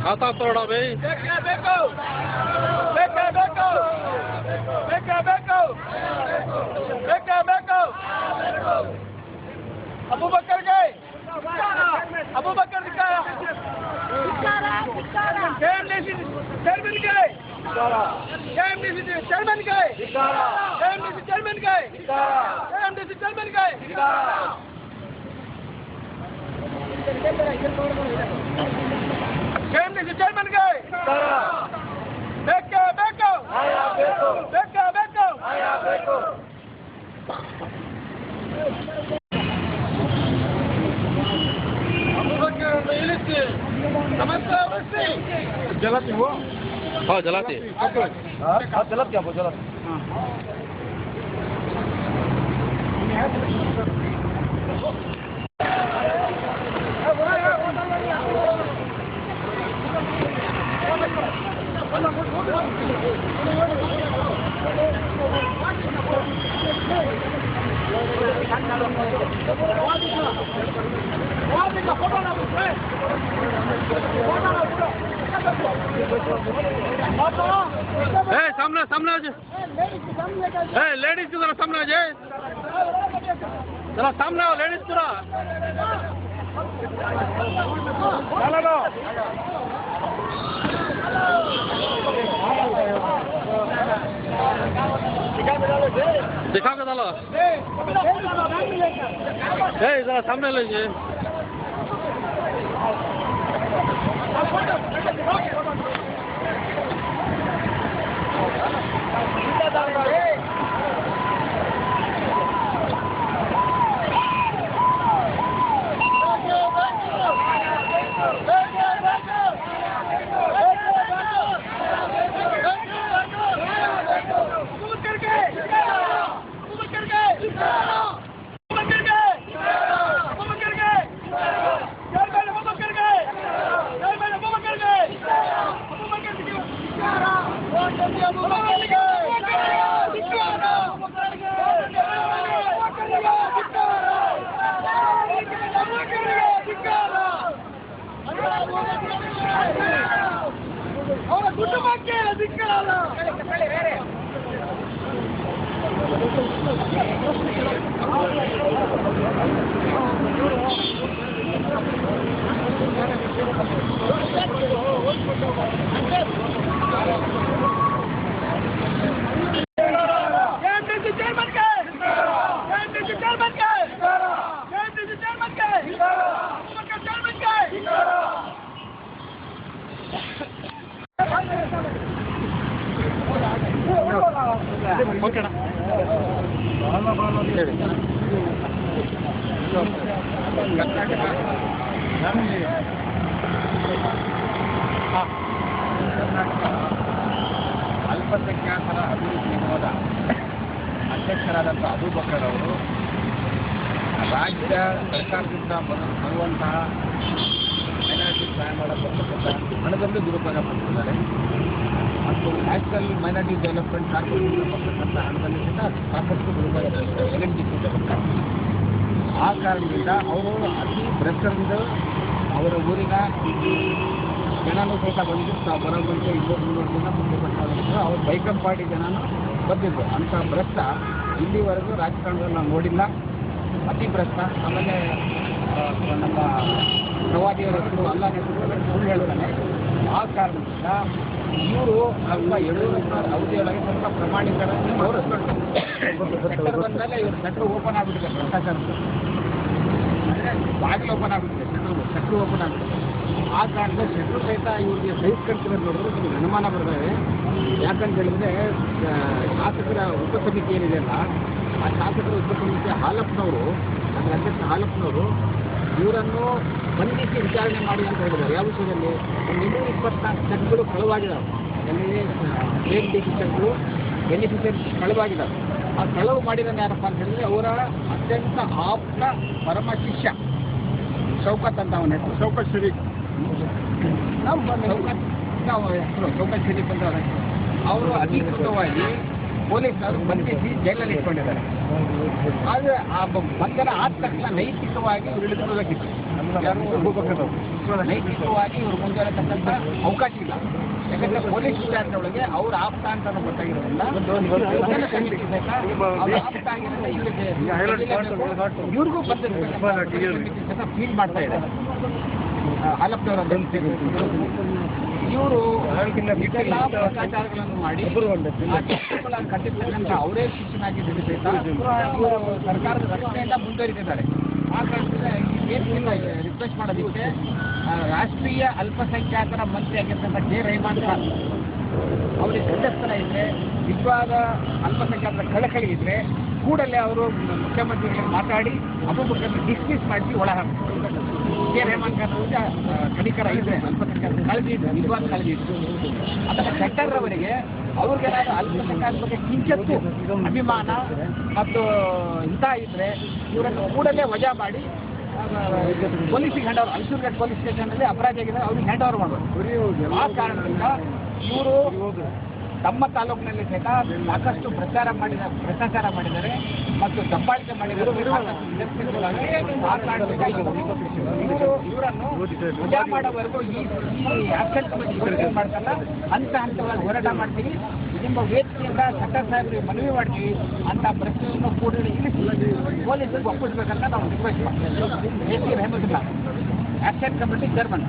खाता तोड़ा भाई अबू बकर गए अबू बकर दिखाया चेयरमैन गए चेयरमैन गए जलाती हुआ हाँ जलाते आप जलात क्या वो जलात सामने सामने लेडीज की जरा सामने आ जाए जरा सामने आओ लेडीज पूरा दिखा के डालो जरा सामने लीजिए ಅಲ್ಪಸಂಖ್ಯಾತರ ಅಭಿವೃದ್ಧಿ ನಿಗಮದ ಅಧ್ಯಕ್ಷರಾದಂಥ ಅಬೂ ಬಕರ್ ಅವರು ರಾಜ್ಯ ಸರ್ಕಾರದಿಂದ ಬರುವಂತಹ ಮೈನಾರಿಟಿ ಸಹಾಯ ಮಾಡತಕ್ಕಂಥ ಹಣದಲ್ಲೂ ದುರುಪಯೋಗ ಪಡಿಸಿದ್ದಾರೆ ಮತ್ತು ನ್ಯಾಷನಲ್ ಮೈನಾರಿಟಿ ಡೆವಲಪ್ಮೆಂಟ್ ಕಾರ್ಪೊರೇಷನ್ ಬರ್ತಕ್ಕಂಥ ಹಣದಲ್ಲಿ ಕೂಡ ಸಾಕಷ್ಟು ದುರುಪಯೋಗ ಪಡಿಸಿದ್ದಾರೆ LNG ಆ ಕಾರಣದಿಂದ ಅವರು ಅತಿ ಭ್ರಷ್ಟರಿಂದ ಅವರ ಊರಿನ ಜನನೂ ಸಹಿತ ಬಂದು ಬರೋಬ್ಬರಿಗೆ 200-300 ಜನ ಮುಂದೆ ಬರ್ತಾರೆ. ಅವ್ರು ಬೈಕಂ ಪಾರ್ಟಿ ಜನನೂ ಬಂದಿದ್ರು. ಅಂಥ ಭ್ರಷ್ಟ ಇಲ್ಲಿವರೆಗೂ ರಾಜಕಾರಣದಲ್ಲಿ ನಾವು ನೋಡಿಲ್ಲ. ಅತಿ ಭ್ರಷ್ಟ. ಆಮೇಲೆ ನಮ್ಮ ಪ್ರವಾದಿಯವರ ಹೆಸರು ಅಲ್ಲ ಹೆಸರು ಸುಳ್ಳು ಹೇಳ್ತಾನೆ. ಆ ಕಾರಣದಿಂದ ಇವರು ಅಲ್ಪ ಯಡಿಯೂರಪ್ಪನವರ ಅವಧಿಯೊಳಗೆ ಸ್ವಲ್ಪ ಪ್ರಮಾಣೀಕರಣ ಬಂದಮೇಲೆ ಇವರು ಶಟ್ರು ಓಪನ್ ಆಗಿಬಿಟ್ಟಿದೆ. ಭ್ರಷ್ಟಾಚಾರದ ಅಂದರೆ ಬಾಗಿಲು ಓಪನ್ ಆಗಿಬಿಟ್ಟಿದೆ. ಶಟ್ರು ಓಪನ್ ಆಗಿಬಿಟ್ಟಿದೆ. ಆ ಕಾರಣದಿಂದ ಶಟ್ರು ಸಹಿತ ಇವ್ರಿಗೆ ಸಹಿಸ್ಕೊಳ್ತಿರೋದು ನೋಡಿದ್ರೆ ನಿಮಗೆ ಅನುಮಾನ ಬರ್ತದೆ. ಯಾಕಂತ ಹೇಳಿದ್ರೆ ಶಾಸಕರ ಉಪಸಮಿತಿ ಏನಿದೆಯಲ್ಲ, ಆ ಶಾಸಕರ ಉಪಸಮಿತಿ ಹಾಲಪ್ಪನವರು, ಅದರ ಅಧ್ಯಕ್ಷ ಹಾಲಪ್ಪನವರು ಇವರನ್ನು ಬಂಧಿಸಿ ವಿಚಾರಣೆ ಮಾಡಿ ಅಂತ ಹೇಳಿದ್ದಾರೆ. ಯಾವ ವಿಷಯದಲ್ಲಿ 224 ಚೆಕ್ಗಳು ಕಳುವಾಗಿದ್ದಾವೆ. ಎಲ್ಲಿ ಚೆಕ್ಗಳು ಬೆನಿಫಿಷರಿ ಕಳುವಾಗಿದ್ದಾವೆ. ಆ ಕಳವು ಮಾಡಿರೋದು ಯಾರಪ್ಪ ಅಂತ ಹೇಳಿದ್ರೆ ಅವರ ಅತ್ಯಂತ ಆಪ್ತ ಪರಮ ಶಿಷ್ಯ ಶೌಕತ್ ಅಂತ ಅವನ ಹೆಸರು. ಶೌಕತ್ ಶರೀಫ್ ಶೌಕತ್ ಶರೀಫ್ ಅಂತ ಅವರು ಅಧಿಕೃತವಾಗಿ ಪೊಲೀಸರು ಬಂಧಿಸಿ ಜೈಲಲ್ಲಿ ಇಟ್ಕೊಂಡಿದ್ದಾರೆ. ಆದರೆ ಆ ಬಂಧನ ಆದ ತಕ್ಷಣ ನೈತಿಕವಾಗಿ ಇವರು ಇಳಿದುಕೊಳ್ಳಬೇಕಿತ್ತು. ನೈತಿಕವಾಗಿ ಇವರು ಮುಂದುವರೆತಕ್ಕಂಥ ಅವಕಾಶ ಇಲ್ಲ. ಯಾಕಂದರೆ ಪೊಲೀಸ್ ವಿಚಾರಣೆ ಒಳಗೆ ಅವ್ರ ಆಪ್ತ ಅಂತ ಗೊತ್ತಾಗಿರೋದ್ರಿಂದ ಇವ್ರಿಗೂ ಬಂದಿರಬೇಕು ಫೀಲ್ ಮಾಡ್ತಾ ಇದೆ ಹಾಲಪ್ಪನವರ ಬೆಂಬಲಿಗರು. ಇವರು ಭ್ರಷ್ಟಾಚಾರಗಳನ್ನು ಮಾಡಿ ಕಟ್ಟಿರ್ತಕ್ಕಂಥ ಅವರೇ ಶಿಕ್ಷಣಾಗಿದ್ದು ಸಹಿತ ಇವರು ಸರ್ಕಾರದ ರಕ್ಷಣೆಯಿಂದ ಮುಂದುವರಿತಿದ್ದಾರೆ. ಆ ಕಾರಣದಿಂದ ಏನಿಲ್ಲ ರಿಕ್ವೆಸ್ಟ್ ಮಾಡೋದಕ್ಕೆ ರಾಷ್ಟ್ರೀಯ ಅಲ್ಪಸಂಖ್ಯಾತರ ಮಂತ್ರಿ ಆಗಿರ್ತಕ್ಕಂಥ ಕೆ ರೆಹಮಾನ್ ಖಾನ್ ಅವರಿಗೆ ಸದಸ್ಯರ ಇದ್ದರೆ, ನಿಜವಾದ ಅಲ್ಪಸಂಖ್ಯಾತರ ಕಳಕಳಿ ಇದ್ದರೆ ಕೂಡಲೇ ಅವರು ಮುಖ್ಯಮಂತ್ರಿಗಳಿಗೆ ಮಾತಾಡಿ ಅಪಮುಖ್ಯಮಂತ್ರಿ ಡಿಸ್ಮಿಸ್ ಮಾಡಿಸಿ ಒಳ ಹಾಕ್ತಾರೆ. ಕೆ ರೆಹಮಾನ್ ಖಾನ್ ಅವರಿಗೆ ಕಡಿಕರ ಇದ್ದರೆ ಅಲ್ಪಸಂಖ್ಯಾತರ ಕಾಳಜಿ ಇದ್ದು, ನಿಜವಾದ ಕಾಳಜಿ ಇತ್ತು. ಅಥವಾ ಶೆಟ್ಟರ್ರವರಿಗೆ ಅವ್ರಿಗೇನಾದ್ರು ಅಲ್ಪಸಂಖ್ಯಾತರ ಬಗ್ಗೆ ಕಿಂಚತ್ತು ಅಭಿಮಾನ ಮತ್ತು ಹಿತ ಇದ್ದರೆ ಇವರನ್ನು ಕೂಡಲೇ ವಜಾ ಮಾಡಿ ಪೊಲೀಸಿಗೆ ಹ್ಯಾಂಡ್ ಓವರ್, ಅಲ್ಸೂರ್ಘಾಟ್ ಪೊಲೀಸ್ ಸ್ಟೇಷನಲ್ಲಿ ಅಪರಾಧ ಆಗಿದೆ ಅವ್ರಿಗೆ ಹ್ಯಾಂಡ್ ಓವರ್ ಮಾಡಬೇಕು. ಆ ಕಾರಣದಿಂದ ಇವರು ತಮ್ಮ ತಾಲೂಕಿನಲ್ಲಿ ಸಹಿತ ಸಾಕಷ್ಟು ಭ್ರಷ್ಟಾಚಾರ ಮಾಡಿದ್ದಾರೆ ಮತ್ತು ದಬ್ಬಾಳಿಕೆ ಮಾಡಿದ್ದಾರೆ. ಆ ಕಾರಣದಿಂದ ಇವರನ್ನು ವಜಾ ಮಾಡೋವರೆಗೂ ಈ ಆಕ್ಷನ್ ಕಮಿಟಿ ಮಾಡ್ತಲ್ಲ ಹಂತ ಹಂತವಾಗಿ ಹೋರಾಟ ಮಾಡ್ತೀವಿ. ನಿಮ್ಮ ವೇದಿಕೆಯಿಂದ ಚಟ್ಟ ಸಾಹೇಬರಿಗೆ ಮನವಿ ಮಾಡ್ತೀವಿ ಅಂತ ಪ್ರಶ್ನೆಯನ್ನು ಕೂಡಲೇ ಇಳಿಸಿ ಪೊಲೀಸರಿಗೆ ಒಪ್ಪಿಸಬೇಕಂತ ನಾವು ರಿಕ್ವೆಸ್ಟ್ ಮಾಡ್ತೀವಿ. A C Rehmatulla action committee chairman.